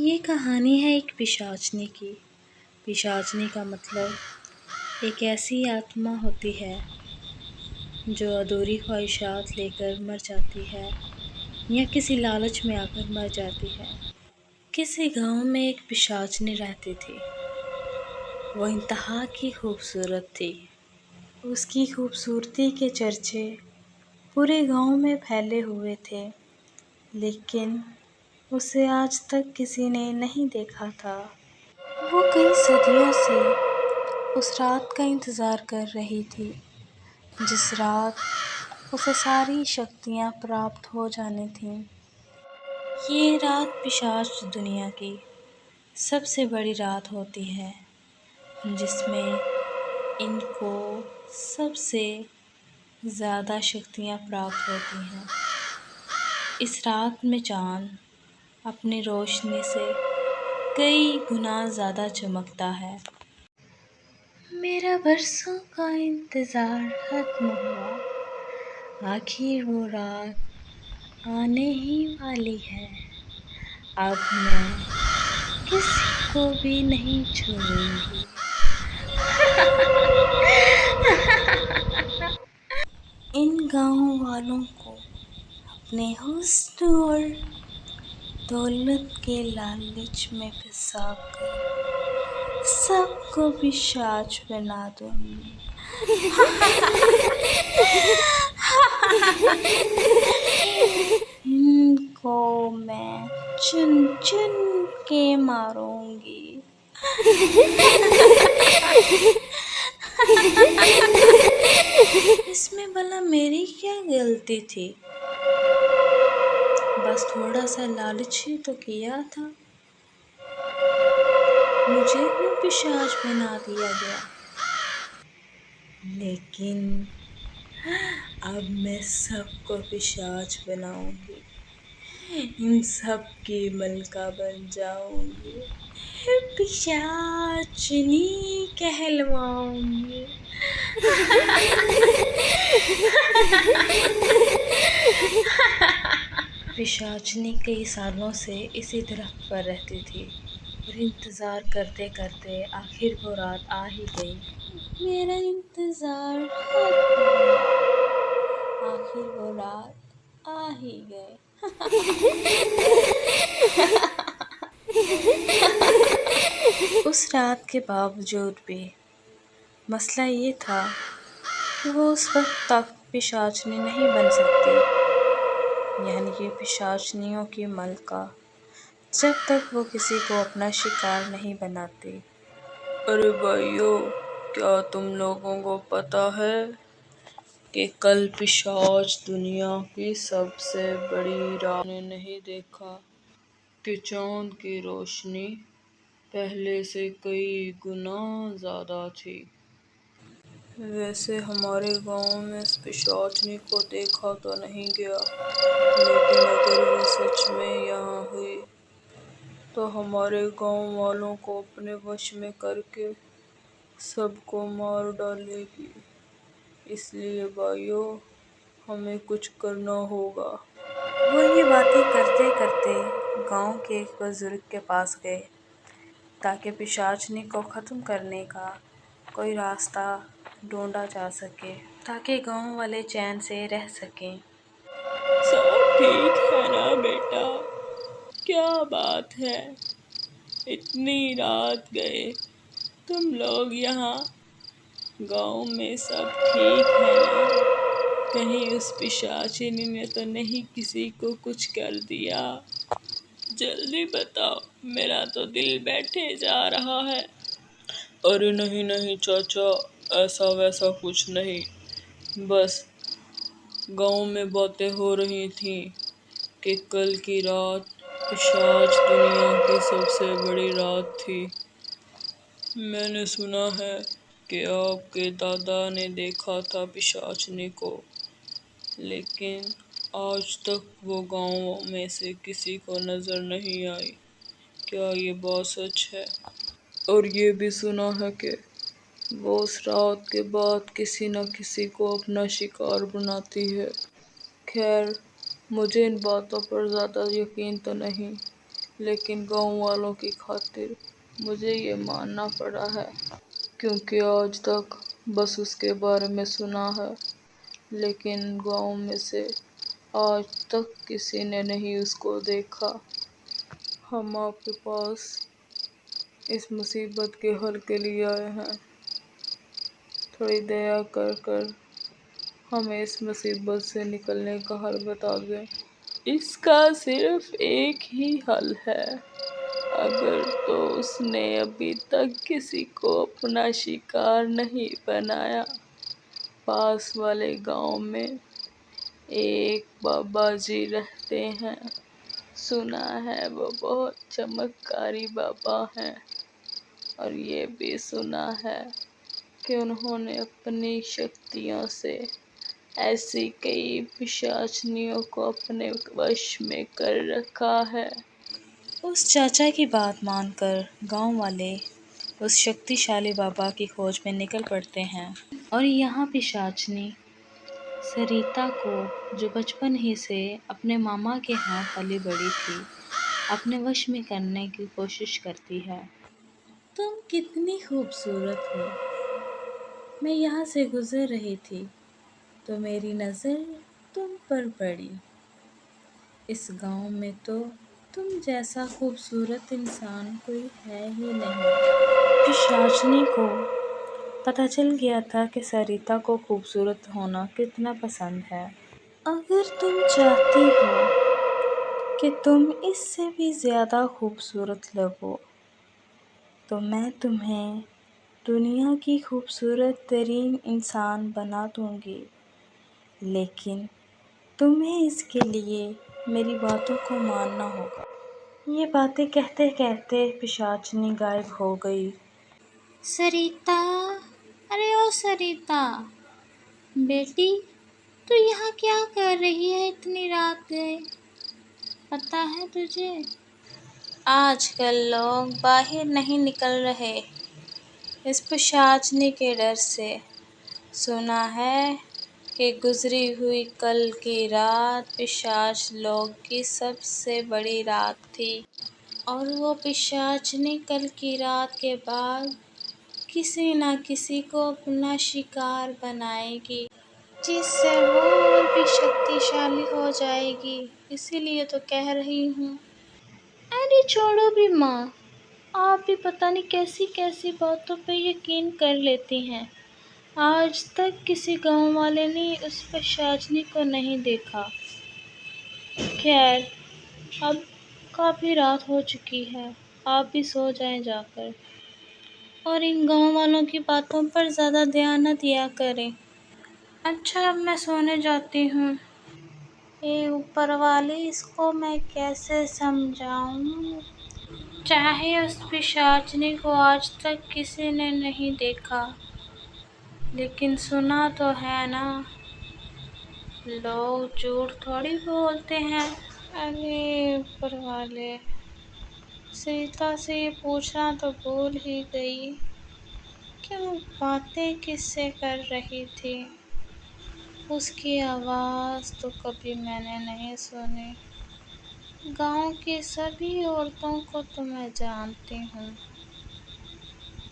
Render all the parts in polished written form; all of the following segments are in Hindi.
ये कहानी है एक पिशाचनी की। पिशाचनी का मतलब एक ऐसी आत्मा होती है जो अधूरी ख्वाहिशात लेकर मर जाती है या किसी लालच में आकर मर जाती है। किसी गांव में एक पिशाचनी रहती थी। वो इंतहा की खूबसूरत थी। उसकी खूबसूरती के चर्चे पूरे गांव में फैले हुए थे, लेकिन उसे आज तक किसी ने नहीं देखा था। वो कई सदियों से उस रात का इंतज़ार कर रही थी, जिस रात उसे सारी शक्तियाँ प्राप्त हो जानी थीं। ये रात पिशाच दुनिया की सबसे बड़ी रात होती है, जिसमें इनको सबसे ज़्यादा शक्तियाँ प्राप्त होती हैं। इस रात में चाँद अपनी रोशनी से कई गुना ज़्यादा चमकता है। मेरा बरसों का इंतज़ार खत्म हुआ, आखिर वो रात आने ही वाली है। अब मैं किसी को भी नहीं छोड़ूंगी। इन गाँव वालों को अपने हुस्न और दौलत के लालच में फंसाकर सबको पिशाच बना दूंगी। इनको मैं चुन चुन के मारूंगी। इसमें भला मेरी क्या गलती थी? बस थोड़ा सा लालच ही तो किया था। मुझे क्यों पिशाच बना दिया गया? लेकिन अब मैं सबको पिशाच बनाऊंगी। इन सब की मलका बन जाऊंगी। पिशाचनी कहलवाऊंगी। पिशाचनी कई सालों से इसी दरख्त पर रहती थी और इंतज़ार करते करते आखिर वो रात आ ही गई। मेरा इंतज़ार खत्म हुआ, आखिर वो रात आ ही गई। उस रात के बावजूद भी मसला ये था कि वो उस वक्त तक पिशाचनी नहीं बन सकती, यानी कि पिशाचनियों की मलका, जब तक वो किसी को अपना शिकार नहीं बनाती। अरे भाइयों, क्या तुम लोगों को पता है कि कल पिशाच दुनिया की सबसे बड़ी रात ने नहीं देखा कि चांद की रोशनी पहले से कई गुना ज़्यादा थी। वैसे हमारे गांव में इस पिशाचनी को देखा तो नहीं गया, लेकिन अगर वो सच में यहाँ हुई तो हमारे गांव वालों को अपने वश में करके सबको मार डालेगी। इसलिए भाइयों, हमें कुछ करना होगा। वो ये बातें करते करते गांव के एक बुजुर्ग के पास गए ताकि पिशाचनी को ख़त्म करने का कोई रास्ता ढूंढा जा सके, ताकि गांव वाले चैन से रह सकें। सब ठीक है ना बेटा? क्या बात है, इतनी रात गए तुम लोग यहाँ? गांव में सब ठीक है ना? कहीं उस पिशाचिनी ने तो नहीं किसी को कुछ कर दिया? जल्दी बताओ, मेरा तो दिल बैठे जा रहा है। अरे नहीं नहीं चाचा, ऐसा वैसा कुछ नहीं, बस गांव में बातें हो रही थी कि कल की रात पिशाच दुनिया की सबसे बड़ी रात थी। मैंने सुना है कि आपके दादा ने देखा था पिशाचनी को, लेकिन आज तक वो गांव में से किसी को नजर नहीं आई। क्या ये बात सच है? और ये भी सुना है कि वो उस रात के बाद किसी न किसी को अपना शिकार बनाती है। खैर, मुझे इन बातों पर ज़्यादा यकीन तो नहीं, लेकिन गांव वालों की खातिर मुझे ये मानना पड़ा है, क्योंकि आज तक बस उसके बारे में सुना है, लेकिन गांव में से आज तक किसी ने नहीं उसको देखा। हम आपके पास इस मुसीबत के हल के लिए आए हैं। थोड़ी दया कर कर हमें इस मुसीबत से निकलने का हल बता दें। इसका सिर्फ एक ही हल है। अगर तो उसने अभी तक किसी को अपना शिकार नहीं बनाया। पास वाले गांव में एक बाबा जी रहते हैं। सुना है वो बहुत चमत्कारी बाबा हैं, और ये भी सुना है कि उन्होंने अपनी शक्तियों से ऐसी कई पिशाचनियों को अपने वश में कर रखा है। उस चाचा की बात मानकर गांव वाले उस शक्तिशाली बाबा की खोज में निकल पड़ते हैं और यहाँ पिशाचनी सरिता को, जो बचपन ही से अपने मामा के हाथ पली बड़ी थी, अपने वश में करने की कोशिश करती है। तुम कितनी खूबसूरत हो। मैं यहाँ से गुजर रही थी तो मेरी नज़र तुम पर पड़ी। इस गांव में तो तुम जैसा खूबसूरत इंसान कोई है ही नहीं। पिशाचनी को पता चल गया था कि सरिता को खूबसूरत होना कितना पसंद है। अगर तुम चाहती हो कि तुम इससे भी ज़्यादा खूबसूरत लगो, तो मैं तुम्हें दुनिया की खूबसूरत तरीन इंसान बना दूंगी। लेकिन तुम्हें इसके लिए मेरी बातों को मानना होगा। ये बातें कहते कहते पिशाचनी गायब हो गई। सरिता, अरे ओ सरिता, बेटी, तू यहाँ क्या कर रही है इतनी रात गए? पता है तुझे, आजकल लोग बाहर नहीं निकल रहे इस पिशाचनी के डर से। सुना है कि गुजरी हुई कल की रात पिशाच लोग की सबसे बड़ी रात थी, और वो पिशाचनी कल की रात के बाद किसी न किसी को अपना शिकार बनाएगी, जिससे वो और भी शक्तिशाली हो जाएगी। इसीलिए तो कह रही हूँ। अरे छोड़ो भी माँ, आप भी पता नहीं कैसी कैसी बातों पे यकीन कर लेती हैं। आज तक किसी गांव वाले ने उस पिशाचनी को नहीं देखा। खैर, अब काफ़ी रात हो चुकी है, आप भी सो जाएं जाकर, और इन गांव वालों की बातों पर ज़्यादा ध्यान न दिया करें। अच्छा, अब मैं सोने जाती हूँ। ये ऊपर वाली, इसको मैं कैसे समझाऊँ? चाहे उस पिशाचनी को आज तक किसी ने नहीं देखा, लेकिन सुना तो है ना, लोग झूठ थोड़ी बोलते हैं। अरे ऊपर वाले, सीता से ये पूछना तो भूल ही गई कि वो बातें किससे कर रही थी। उसकी आवाज़ तो कभी मैंने नहीं सुनी। गांव की सभी औरतों को तो मैं जानती हूँ।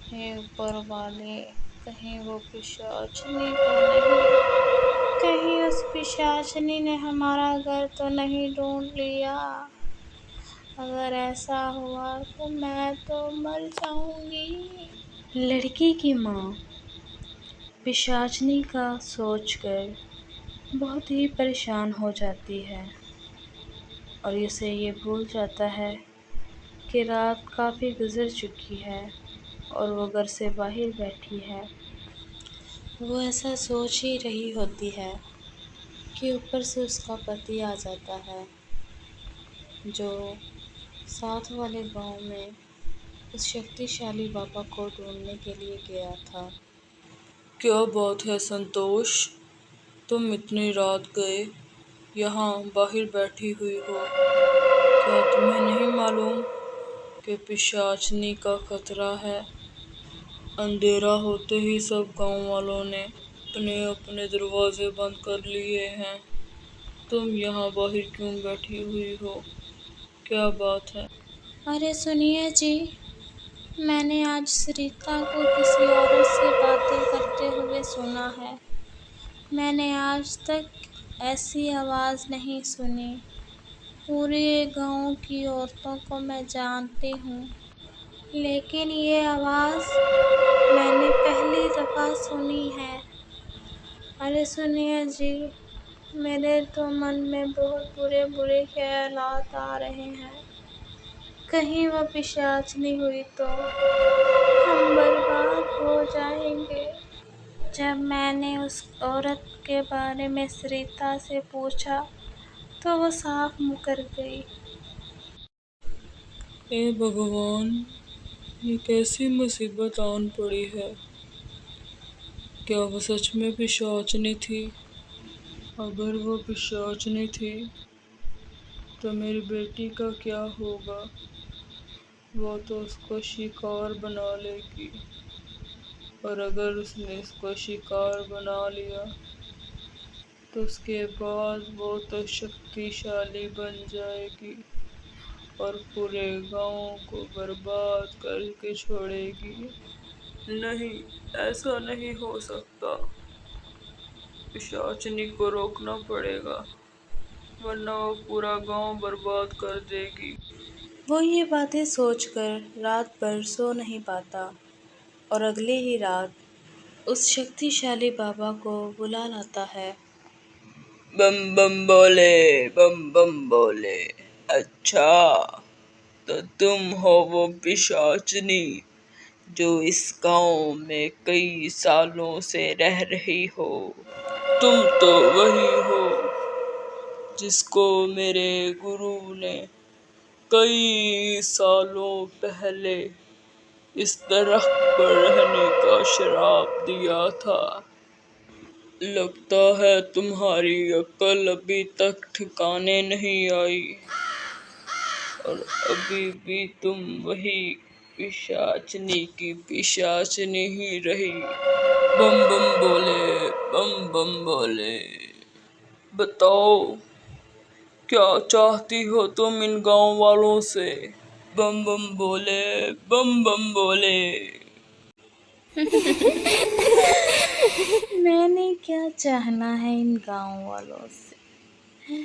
हे ऊपर वाले, कहीं वो पिशाचनी तो नहीं, कहीं उस पिशाचनी ने हमारा घर तो नहीं ढूंढ लिया। अगर ऐसा हुआ तो मैं तो मर जाऊंगी। लड़की की माँ पिशाचनी का सोचकर बहुत ही परेशान हो जाती है और उसे ये भूल जाता है कि रात काफ़ी गुजर चुकी है और वो घर से बाहर बैठी है। वो ऐसा सोच ही रही होती है कि ऊपर से उसका पति आ जाता है, जो साथ वाले गांव में उस शक्तिशाली बाबा को ढूंढने के लिए गया था। क्या बात है संतोष, तुम इतनी रात गए यहाँ बाहर बैठी हुई हो। क्या तुम्हें नहीं मालूम कि पिशाचनी का खतरा है? अंधेरा होते ही सब गांव वालों ने अपने अपने दरवाजे बंद कर लिए हैं। तुम यहाँ बाहर क्यों बैठी हुई हो? क्या बात है? अरे सुनिए जी, मैंने आज सरिता को किसी औरत से बातें करते हुए सुना है। मैंने आज तक ऐसी आवाज़ नहीं सुनी। पूरे गांव की औरतों को मैं जानती हूँ, लेकिन ये आवाज़ मैंने पहली दफ़ा सुनी है। अरे सुनिए जी, मेरे तो मन में बहुत बुरे बुरे ख्यालात आ रहे हैं। कहीं वो पिशाचनी हुई तो हम बर्बाद हो जाएंगे। जब मैंने उस औरत के बारे में सरिता से पूछा तो वो साफ मुकर गई। हे भगवान, ये कैसी मुसीबत आन पड़ी है। क्या वो सच में पिशाचनी थी? अगर वो पिशाचनी थी तो मेरी बेटी का क्या होगा? वो तो उसको शिकार बना लेगी, और अगर उसने इसको शिकार बना लिया तो उसके बाद वो तो शक्तिशाली बन जाएगी और पूरे गांव को बर्बाद करके छोड़ेगी। नहीं, ऐसा नहीं हो सकता। पिशाचनी को रोकना पड़ेगा, वरना वो पूरा गांव बर्बाद कर देगी। वो ये बातें सोचकर रात भर सो नहीं पाता और अगले ही रात उस शक्तिशाली बाबा को बुला लाता है। बम बम बोले, बम बम बोले। अच्छा, तो तुम हो वो पिशाचनी जो इस गांव में कई सालों से रह रही हो। तुम तो वही हो जिसको मेरे गुरु ने कई सालों पहले इस दरख्त पर रहने का श्राप दिया था। लगता है तुम्हारी अक्ल अभी तक ठिकाने नहीं आई, और अभी भी तुम वही पिशाचनी की पिशाचनी ही रही। बम बम बोले, बम बम बोले। बताओ, क्या चाहती हो तुम इन गांव वालों से? बम बम बोले, बम बम बोले। मैंने क्या चाहना है इन गांव वालों से?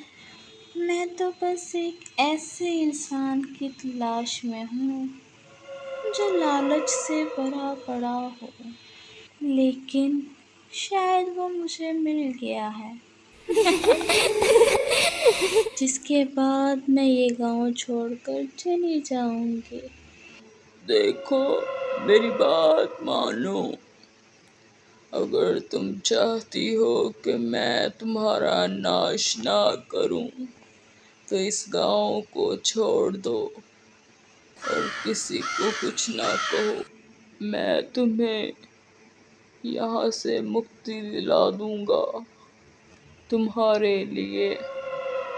मैं तो बस एक ऐसे इंसान की तलाश में हूँ जो लालच से भरा पड़ा हो, लेकिन शायद वो मुझे मिल गया है, जिसके बाद मैं ये गांव छोड़कर चली जाऊंगी। देखो, मेरी बात मानो। अगर तुम चाहती हो कि मैं तुम्हारा नाश ना करूं, तो इस गांव को छोड़ दो और किसी को कुछ ना कहो। मैं तुम्हें यहाँ से मुक्ति दिला दूंगा। तुम्हारे लिए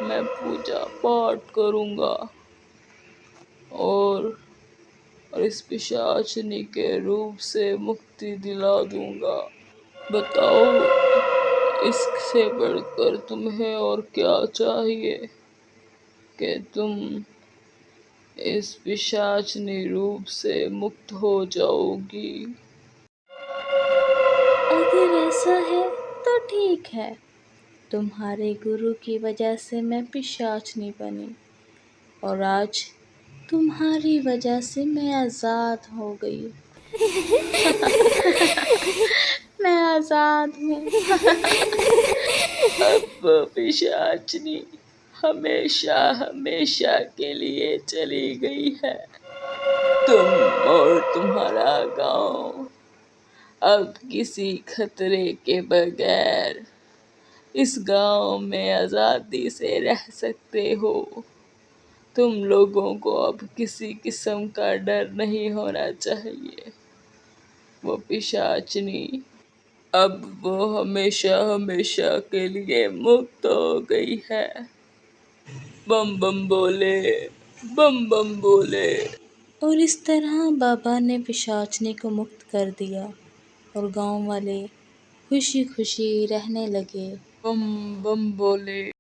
मैं पूजा पाठ करूंगा और इस पिशाचनी के रूप से मुक्ति दिला दूंगा। बताओ, इससे बढ़कर तुम्हें और क्या चाहिए कि तुम इस पिशाचनी रूप से मुक्त हो जाओगी? अगर ऐसा है तो ठीक है। तुम्हारे गुरु की वजह से मैं पिशाचनी बनी और आज तुम्हारी वजह से मैं आज़ाद हो गई। मैं आज़ाद हूँ। अब पिशाचनी हमेशा हमेशा के लिए चली गई है। तुम और तुम्हारा गांव अब किसी खतरे के बगैर इस गांव में आजादी से रह सकते हो। तुम लोगों को अब किसी किस्म का डर नहीं होना चाहिए। वो पिशाचनी अब वो हमेशा हमेशा के लिए मुक्त हो गई है। बम बम बोले, बम बम बोले। और इस तरह बाबा ने पिशाचनी को मुक्त कर दिया और गांव वाले खुशी खुशी रहने लगे। बम बम बोले।